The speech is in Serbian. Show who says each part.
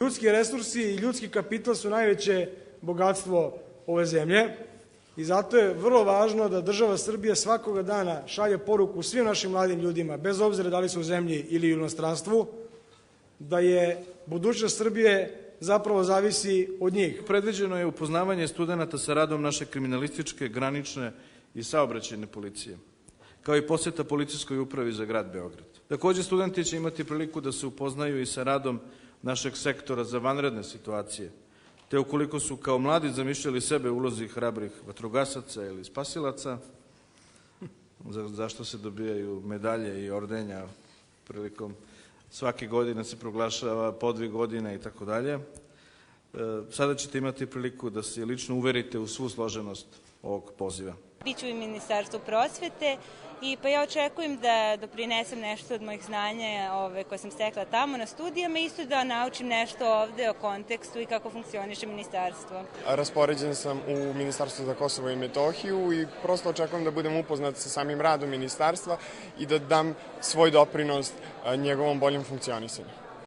Speaker 1: Ljudski resursi i ljudski kapital su najveće bogatstvo ove zemlje i zato je vrlo važno da država Srbija svakoga dana šalje poruku svim našim mladim ljudima, bez obzira da li su u zemlji ili u inostranstvu, da je budućnost Srbije zapravo zavisi od njih.
Speaker 2: Predviđeno je upoznavanje studenata sa radom naše kriminalističke, granične i saobraćajne policije, kao i poseta policijskoj upravi za grad Beograd. Takođe, studenti će imati priliku da se upoznaju i sa radom našeg sektora za vanredne situacije, te ukoliko su kao mladi zamišljali sebe u ulozi hrabrih vatrogasaca ili spasilaca, zašto se dobijaju medalje i ordenja prilikom svake godine se proglašava podvig godine i tako dalje. Sada ćete imati priliku da se lično uverite u svu složenost ovog poziva.
Speaker 3: Biću i Ministarstvu prosvete i pa ja očekujem da doprinesem nešto od mojih znanja koje sam stekla tamo na studijama, isto da naučim nešto ovde o kontekstu i kako funkcioniše ministarstvo.
Speaker 4: Raspoređen sam u Ministarstvu za Kosovo i Metohiju i prosto očekujem da budem upoznat sa samim radom ministarstva i da dam svoj doprinos njegovom boljem funkcionisanju.